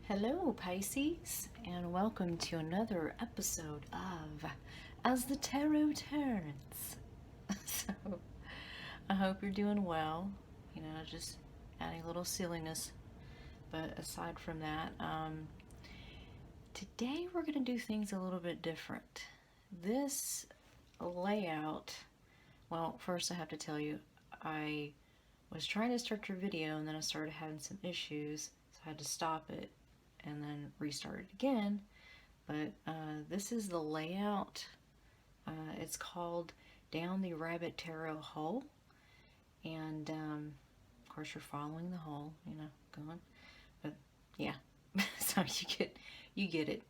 Hello, Pisces, and welcome to another episode of As the Tarot Turns. So, I hope you're doing well. Just adding a little silliness. But aside from that, today we're going to do things a little bit different. This layout, well, first I have to tell you, I was trying to start your video and then I started having some issues, so I had to stop it and then restart it again. But this is the layout. It's called Down the Rabbit Tarot Hole, and of course you're following the hole, going. But yeah, so you get it.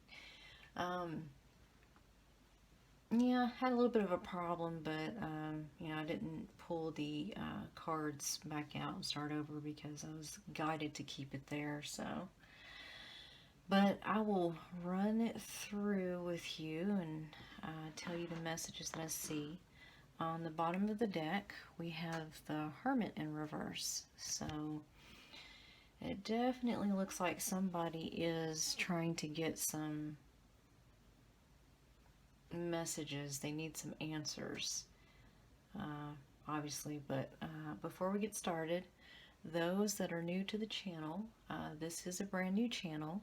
Yeah, I had a little bit of a problem, but I didn't pull the cards back out and start over because I was guided to keep it there. But I will run it through with you and tell you the messages that I see. On the bottom of the deck, we have the Hermit in reverse. So it definitely looks like somebody is trying to get some messages. They need some answers, obviously. But before we get started, those that are new to the channel, this is a brand new channel.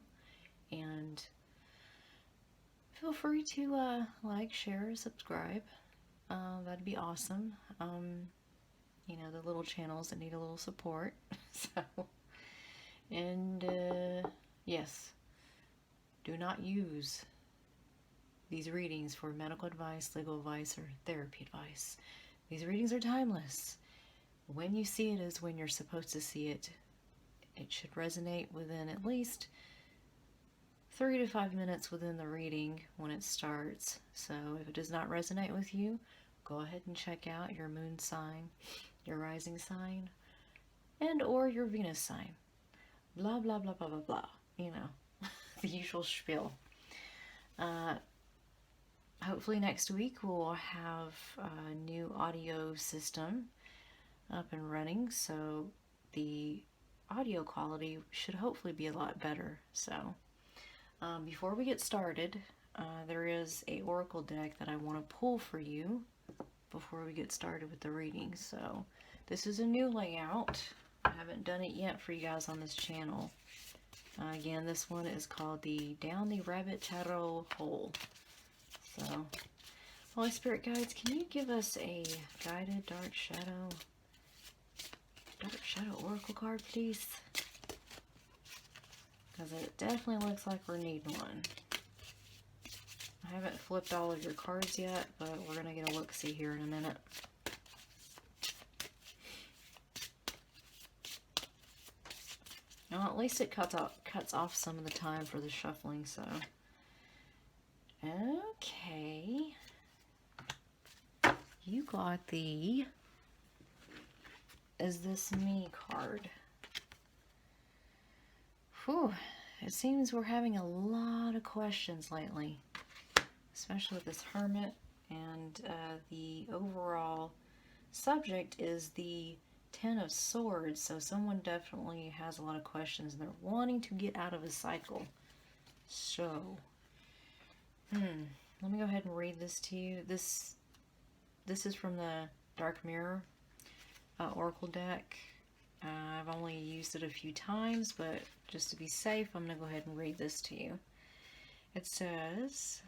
And feel free to like, share, subscribe. That'd be awesome. The little channels that need a little support. And yes, do not use these readings for medical advice, legal advice, or therapy advice. These readings are timeless. When you see it is when you're supposed to see it. It should resonate within at least 3 to 5 minutes within the reading when it starts. So if it does not resonate with you, go ahead and check out your moon sign, your rising sign, and or your Venus sign. Blah, blah, blah, blah, blah, blah. The usual spiel. Hopefully next week we'll have a new audio system up and running, so the audio quality should hopefully be a lot better. So before we get started, there is a oracle deck that I want to pull for you before we get started with the reading. So this is a new layout. I haven't done it yet for you guys on this channel. Again, this one is called the Down the Rabbit Tarot Hole. So, Holy Spirit guides, can you give us a guided dark shadow oracle card, please? Because it definitely looks like we're needing one. I haven't flipped all of your cards yet, but we're going to get a look-see here in a minute. Well, at least it cuts off some of the time for the shuffling, so. Okay. You got the Is This Me card. Whew, it seems we're having a lot of questions lately, especially with this Hermit, and the overall subject is the Ten of Swords, so someone definitely has a lot of questions and they're wanting to get out of a cycle. So, let me go ahead and read this to you. This is from the Dark Mirror Oracle deck. I've only used it a few times, but just to be safe, I'm going to go ahead and read this to you. It says,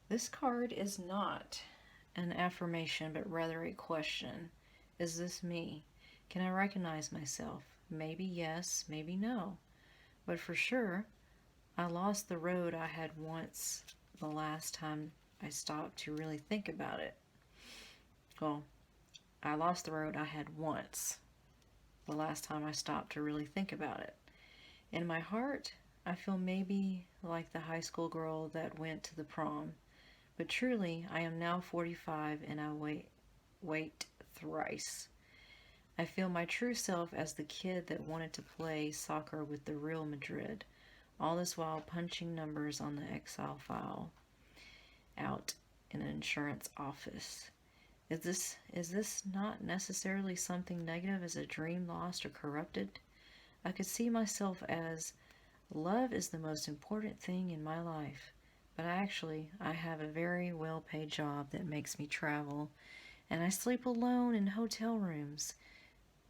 this card is not an affirmation, but rather a question. Is this me? Can I recognize myself? Maybe yes, maybe no. But for sure, I lost the road I had once the last time I stopped to really think about it. Well, I lost the road I had once the last time I stopped to really think about it. In my heart, I feel maybe like the high school girl that went to the prom. But truly, I am now 45 and I wait thrice. I feel my true self as the kid that wanted to play soccer with the Real Madrid, all this while punching numbers on the Excel file out in an insurance office. Is this not necessarily something negative as a dream lost or corrupted? I could see myself as love is the most important thing in my life. But actually, I have a very well-paid job that makes me travel, and I sleep alone in hotel rooms.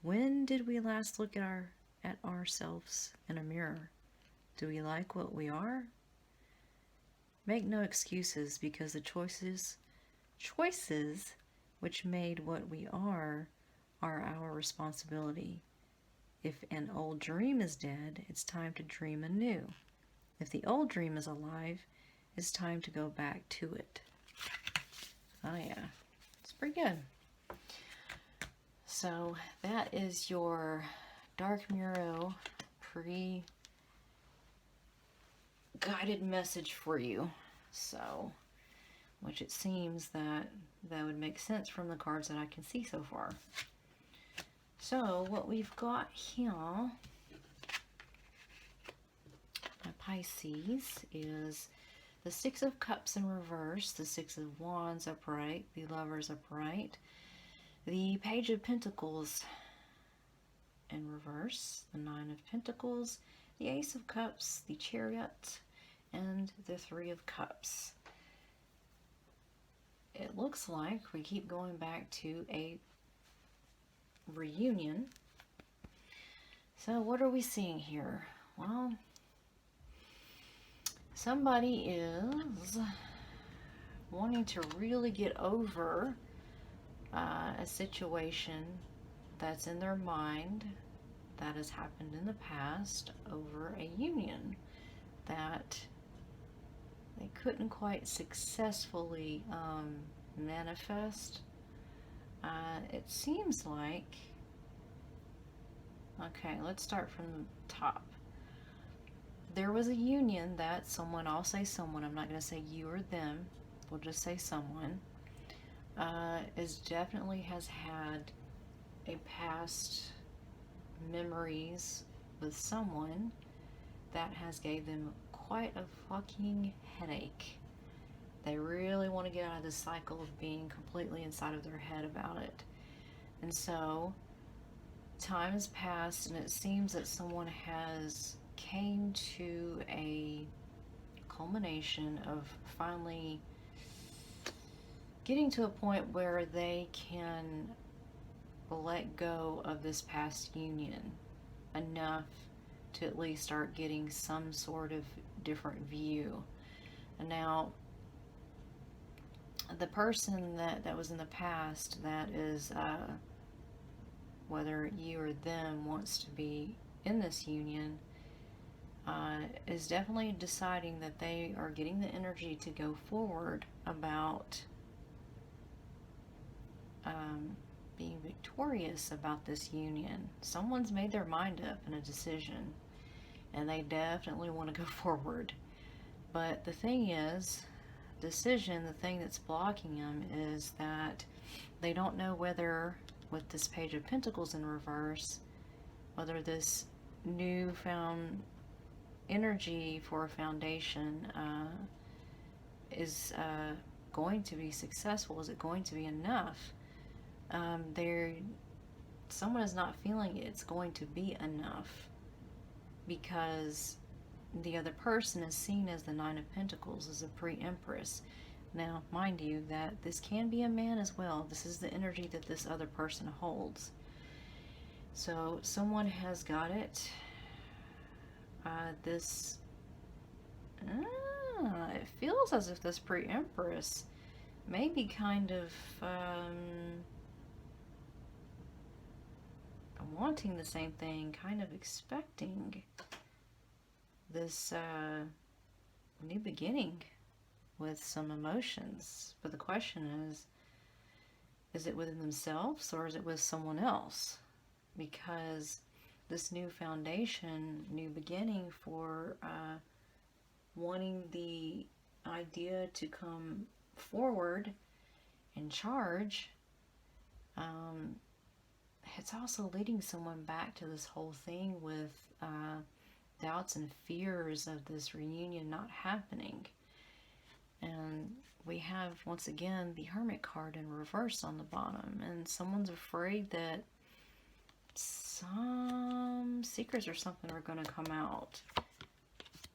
When did we last look at ourselves in a mirror? Do we like what we are? Make no excuses, because the choices which made what we are our responsibility. If an old dream is dead, it's time to dream anew. If the old dream is alive, it's time to go back to it. Oh yeah, it's pretty good. So that is your Dark Muro pre-guided message for you. So, which it seems that would make sense from the cards that I can see so far. So what we've got here, my Pisces, is the Six of Cups in reverse, the Six of Wands upright, the Lovers upright, the Page of Pentacles in reverse, the Nine of Pentacles, the Ace of Cups, the Chariot, and the Three of Cups. It looks like we keep going back to a reunion. So what are we seeing here? Well, somebody is wanting to really get over a situation that's in their mind that has happened in the past over a union that they couldn't quite successfully manifest. It seems like, okay, let's start from the top. There was a union that someone, I'll say someone, I'm not going to say you or them, we'll just say someone, definitely has had a past memories with someone that has gave them quite a fucking headache. They really want to get out of this cycle of being completely inside of their head about it. And so time has passed, and it seems that someone has came to a culmination of finally getting to a point where they can let go of this past union enough to at least start getting some sort of different view. And now the person that was in the past, that is whether you or them wants to be in this union, is definitely deciding that they are getting the energy to go forward about being victorious about this union. Someone's made their mind up in a decision, and they definitely want to go forward. But the thing is, decision, the thing that's blocking them is that they don't know whether, with this Page of Pentacles in reverse, whether this newfound energy for a foundation is going to be successful. Is it going to be enough? Someone is not feeling it's going to be enough, because the other person is seen as the Nine of Pentacles, as a pre-empress. Now, mind you, that this can be a man as well. This is the energy that this other person holds. So someone has got it. It feels as if this pre-empress may be kind of wanting the same thing, kind of expecting this new beginning with some emotions. But the question is it within themselves or is it with someone else? Because this new foundation, new beginning for wanting the idea to come forward and charge, it's also leading someone back to this whole thing with doubts and fears of this reunion not happening. And we have, once again, the Hermit card in reverse on the bottom, and someone's afraid that some secrets or something are going to come out.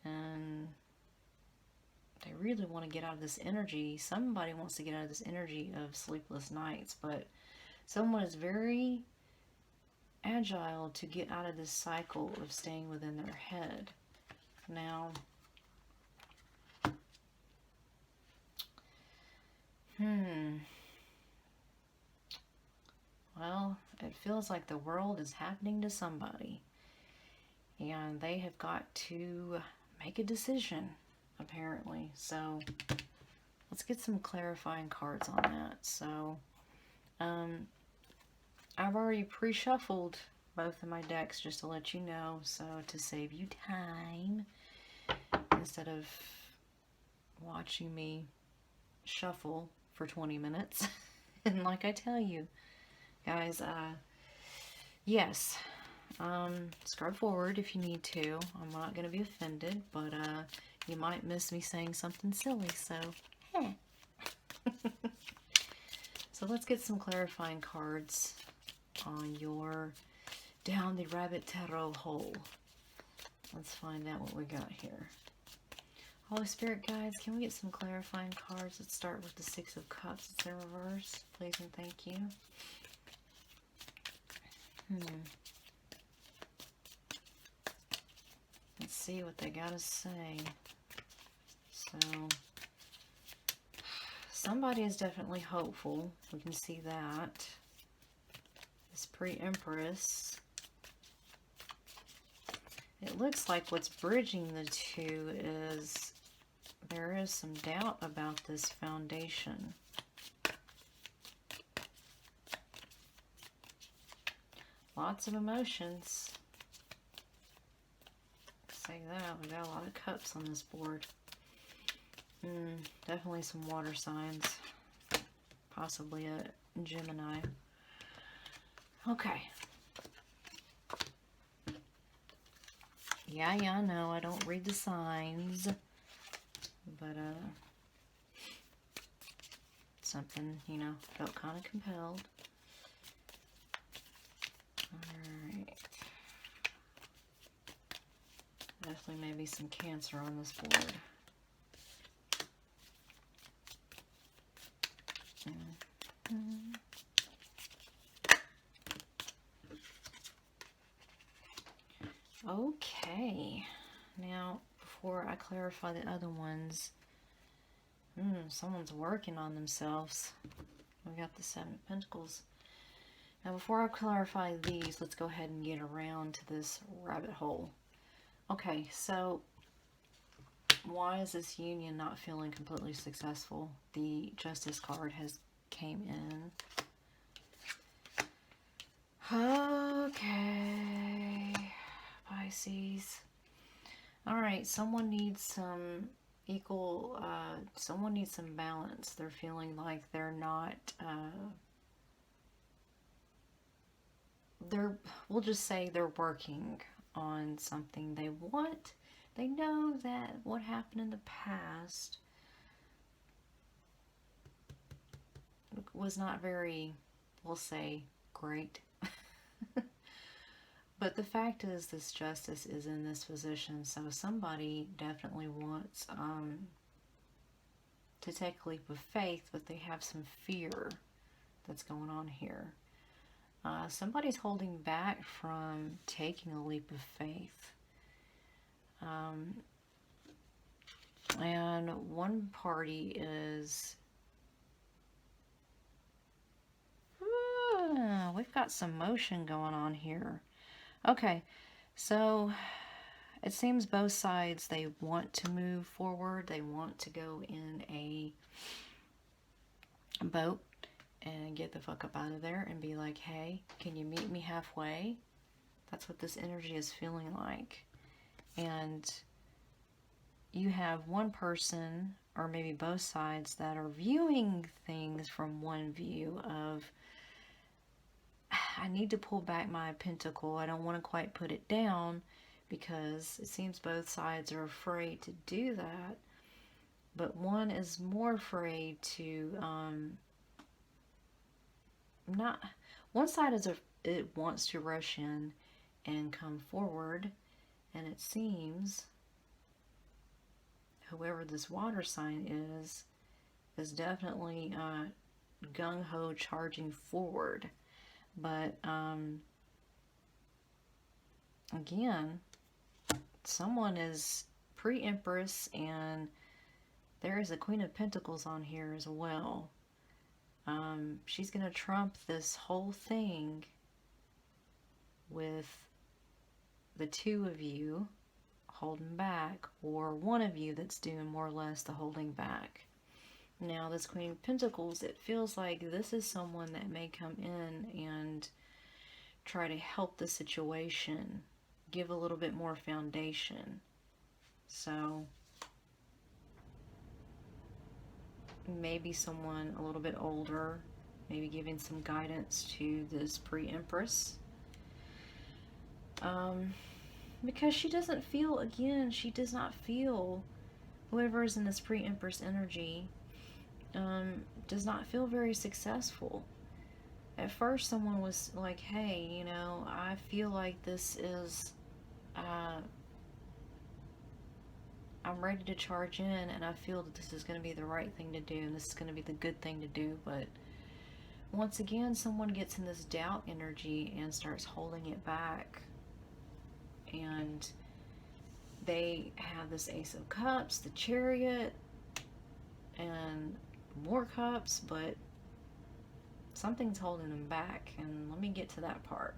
And they really want to get out of this energy. Somebody wants to get out of this energy of sleepless nights, but someone is very agile to get out of this cycle of staying within their head. Now, well, it feels like the world is happening to somebody, and they have got to make a decision, apparently. So let's get some clarifying cards on that. So I've already pre-shuffled both of my decks just to let you know, so to save you time instead of watching me shuffle for 20 minutes. And like I tell you guys, yes, scrub forward if you need to. I'm not going to be offended, but you might miss me saying something silly, so So let's get some clarifying cards on your Down the Rabbit Tarot hole. Let's find out what we got here. Holy Spirit guides, can we get some clarifying cards? Let's start with the Six of Cups. It's in reverse. Please and thank you. Let's see what they gotta say. So, somebody is definitely hopeful. We can see that. This pre-Empress. It looks like what's bridging the two is there is some doubt about this foundation. Lots of emotions. Say that, we got a lot of cups on this board. Definitely some water signs. Possibly a Gemini. Okay. Yeah, I know, I don't read the signs. But, something, you know, felt kind of compelled. Alright. Definitely maybe some Cancer on this board. Okay. Now, before I clarify the other ones, someone's working on themselves. We got the Seven of Pentacles. Now, before I clarify these, let's go ahead and get around to this rabbit hole. Okay, so why is this union not feeling completely successful? The Justice card has came in. Okay, Pisces. Alright, someone needs some someone needs some balance. They're feeling like they're not, we'll just say they're working on something they want. They know that what happened in the past was not very, we'll say, great. But the fact is, this Justice is in this position, so somebody definitely wants to take a leap of faith, but they have some fear that's going on here. Somebody's holding back from taking a leap of faith. And one party is... we've got some motion going on here. Okay, so it seems both sides, they want to move forward. They want to go in a boat and get the fuck up out of there and be like, hey, can you meet me halfway? That's what this energy is feeling like. And you have one person, or maybe both sides, that are viewing things from one view of, I need to pull back my pentacle. I don't want to quite put it down, because it seems both sides are afraid to do that. But one is more afraid to, one side it wants to rush in and come forward. And it seems whoever this water sign is definitely gung-ho charging forward. But again, someone is pre-Empress, and there is a Queen of Pentacles on here as well. She's going to trump this whole thing with the two of you holding back, or one of you that's doing more or less the holding back. Now, this Queen of Pentacles, it feels like this is someone that may come in and try to help the situation, give a little bit more foundation. So, maybe someone a little bit older, maybe giving some guidance to this pre-Empress. Because she doesn't feel, again, she does not feel, whoever is in this pre-Empress energy, does not feel very successful. At first, someone was like, hey, you know, I feel like this is, I'm ready to charge in, and I feel that this is going to be the right thing to do, and this is going to be the good thing to do. But once again, someone gets in this doubt energy and starts holding it back. And they have this Ace of Cups, the Chariot, and more cups, but something's holding them back. And let me get to that part.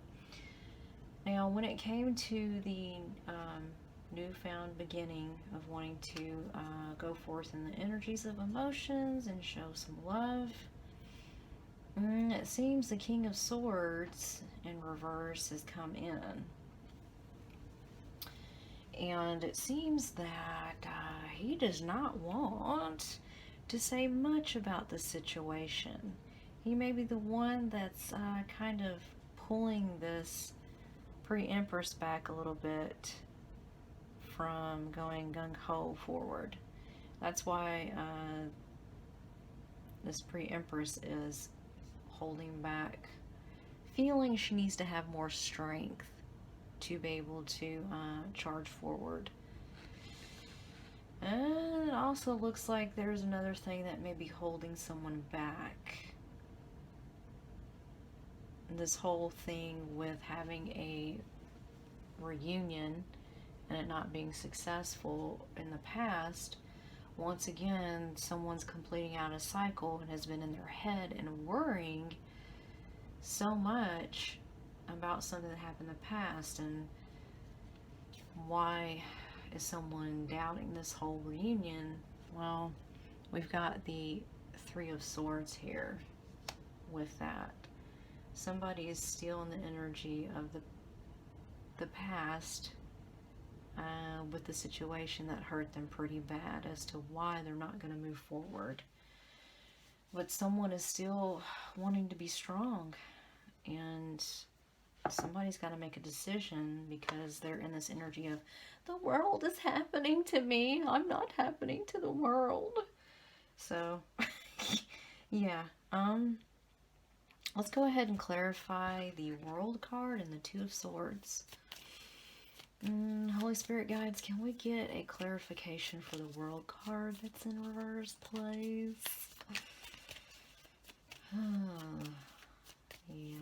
Now, when it came to the newfound beginning of wanting to go forth in the energies of emotions and show some love, it seems the King of Swords in reverse has come in. And it seems that he does not want to say much about the situation. He may be the one that's kind of pulling this pre-Empress back a little bit from going gung-ho forward. That's why this pre-Empress is holding back, feeling she needs to have more strength to be able to charge forward. And it also looks like there's another thing that may be holding someone back. This whole thing with having a reunion and it not being successful in the past, once again, someone's completing out a cycle and has been in their head and worrying so much about something that happened in the past. And why is someone doubting this whole reunion? Well, we've got the Three of Swords here with that. Somebody is still in the energy of the past with the situation that hurt them pretty bad as to why they're not going to move forward. But someone is still wanting to be strong, and somebody's got to make a decision because they're in this energy of, the world is happening to me, I'm not happening to the world. So, yeah, let's go ahead and clarify the World card and the Two of Swords. Holy Spirit guides, can we get a clarification for the World card that's in reverse, please? Yeah.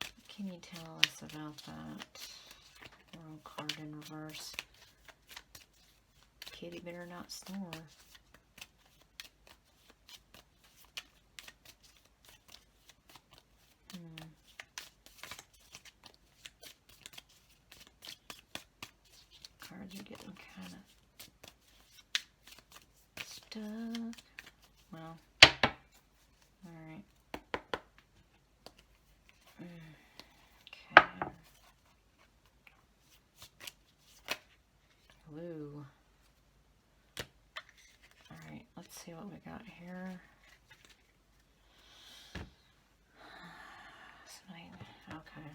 What can you tell us about that World card in reverse? Kitty better not snore. Cards are getting kind of stuck. Well, alright. Okay. Woo. Alright, let's see what we got here. Okay.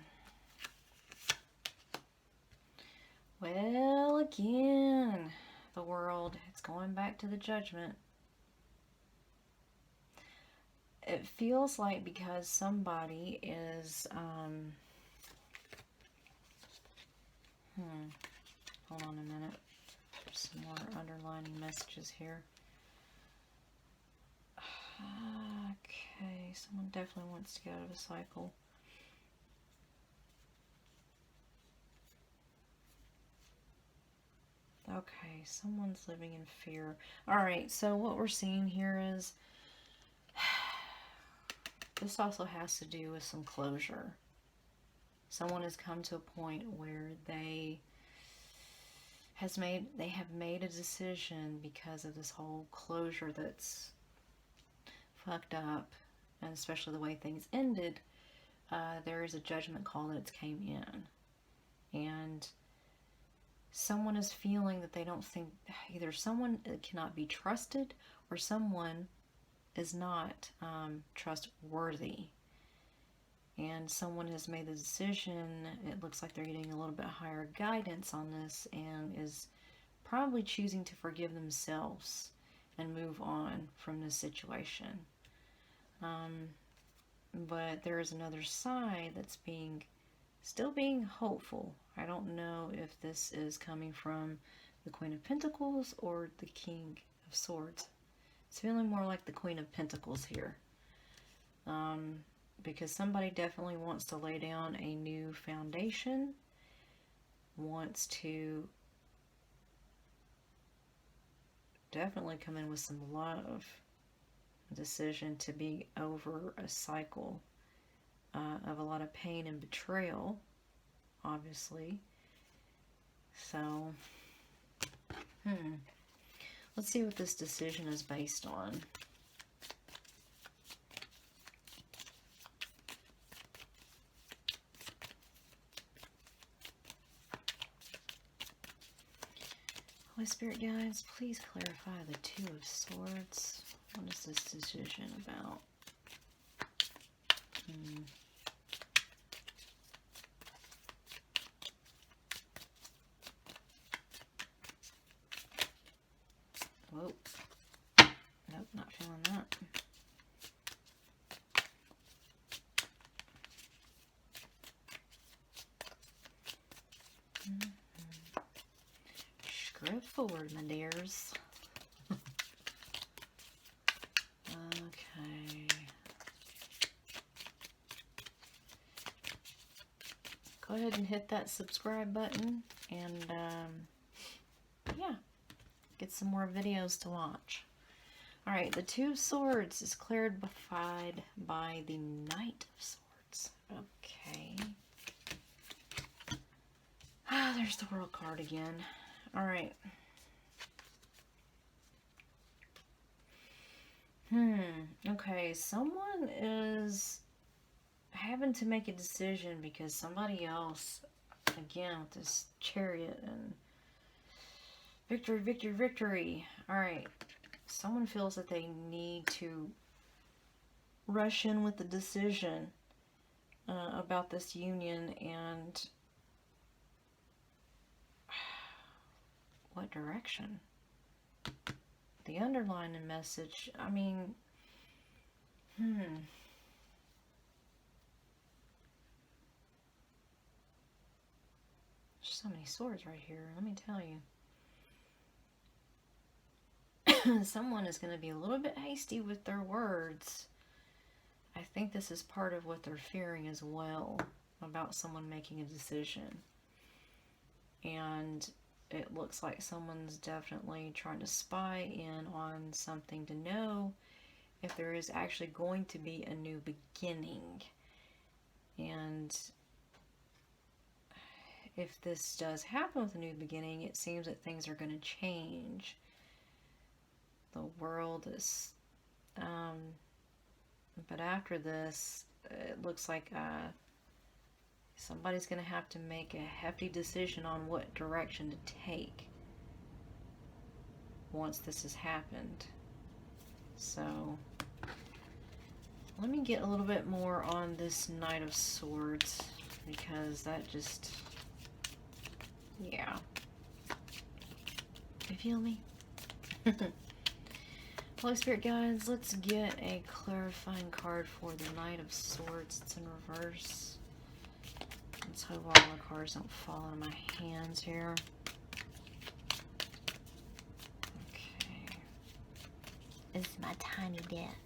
Well, again, the world, it's going back to the Judgment. it feels like because somebody is, hold on a minute. There's some more underlining messages here. Okay, someone definitely wants to get out of a cycle. Okay, someone's living in fear. Alright, so what we're seeing here is this also has to do with some closure. Someone has come to a point where they have made a decision because of this whole closure that's fucked up, and especially the way things ended. There is a judgment call that's came in, and someone is feeling that they don't think either someone cannot be trusted or someone is not trustworthy, and someone has made the decision. It looks like they're getting a little bit higher guidance on this and is probably choosing to forgive themselves and move on from this situation. But there is another side that's still being hopeful. I don't know if this is coming from the Queen of Pentacles or the King of Swords. It's feeling more like the Queen of Pentacles here. Because somebody definitely wants to lay down a new foundation, wants to definitely come in with some love, decision to be over a cycle of a lot of pain and betrayal, obviously. So, let's see what this decision is based on. Holy Spirit guides, please clarify the Two of Swords. What is this decision about? Whoa. Nope, not feeling that. Script forward, my dears. Okay. Go ahead and hit that subscribe button and yeah, get some more videos to watch. Alright, the Two of Swords is clarified by the Knight of Swords. Okay. Ah, there's the World card again. Alright. Okay, someone is having to make a decision because somebody else, again, with this Chariot and victory, victory, victory. Alright. Someone feels that they need to rush in with the decision about this union and what direction. The underlying message, I mean, there's so many swords right here, let me tell you. Someone is going to be a little bit hasty with their words. I think this is part of what they're fearing as well about someone making a decision. And it looks like someone's definitely trying to spy in on something to know if there is actually going to be a new beginning. And if this does happen with a new beginning, it seems that things are going to change. The world is, but after this, it looks like somebody's going to have to make a hefty decision on what direction to take once this has happened. So, let me get a little bit more on this Knight of Swords, because that just, yeah. You feel me? Holy Spirit guides, let's get a clarifying card for the Knight of Swords. It's in reverse. Let's hope all the cards don't fall out of my hands here. Okay. This is my tiny deck.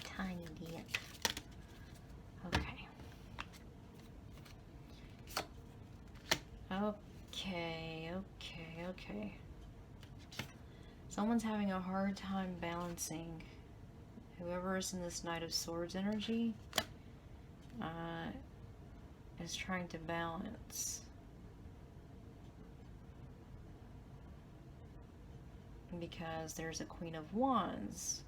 Tiny deck. Okay. Okay. Someone's having a hard time balancing. Whoever is in this Knight of Swords energy is trying to balance. Because there's a Queen of Wands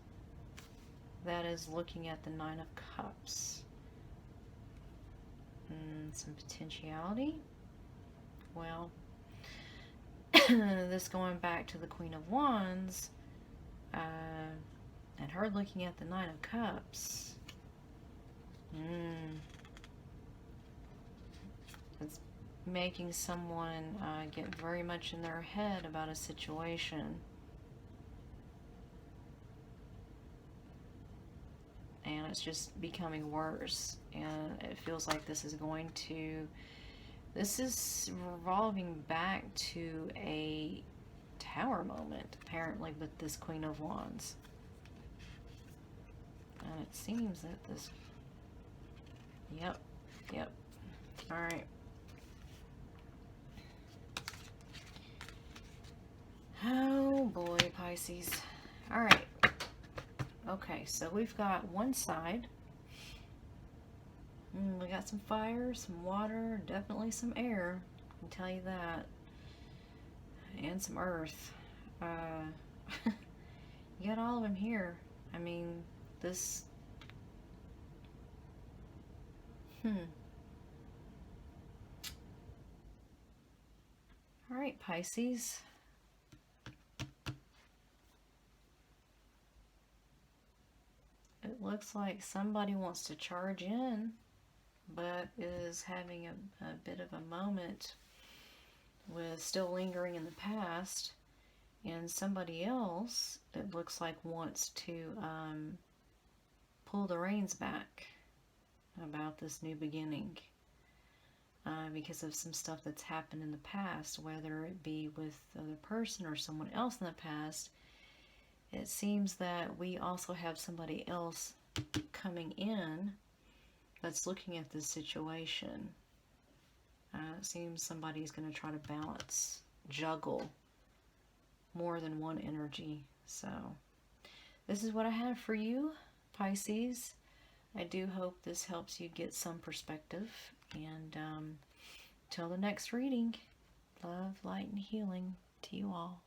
that is looking at the Nine of Cups. Some potentiality. Well, this going back to the Queen of Wands, and her looking at the Nine of Cups. It's making someone get very much in their head about a situation. And it's just becoming worse. And it feels like this is revolving back to a tower moment, apparently, with this Queen of Wands. And it seems that this... Yep. Alright. Oh boy, Pisces. Alright. Okay, so we've got one side. We got some fire, some water, definitely some air. I can tell you that. And some earth. You got all of them here. I mean, this... Alright, Pisces. It looks like somebody wants to charge in, but is having a bit of a moment with still lingering in the past. And somebody else, it looks like, wants to pull the reins back about this new beginning because of some stuff that's happened in the past, whether it be with the other person or someone else in the past. It seems that we also have somebody else coming in that's looking at this situation. It seems somebody's going to try to balance, juggle more than one energy. So this is what I have for you, Pisces. I do hope this helps you get some perspective. And till the next reading, love, light, and healing to you all.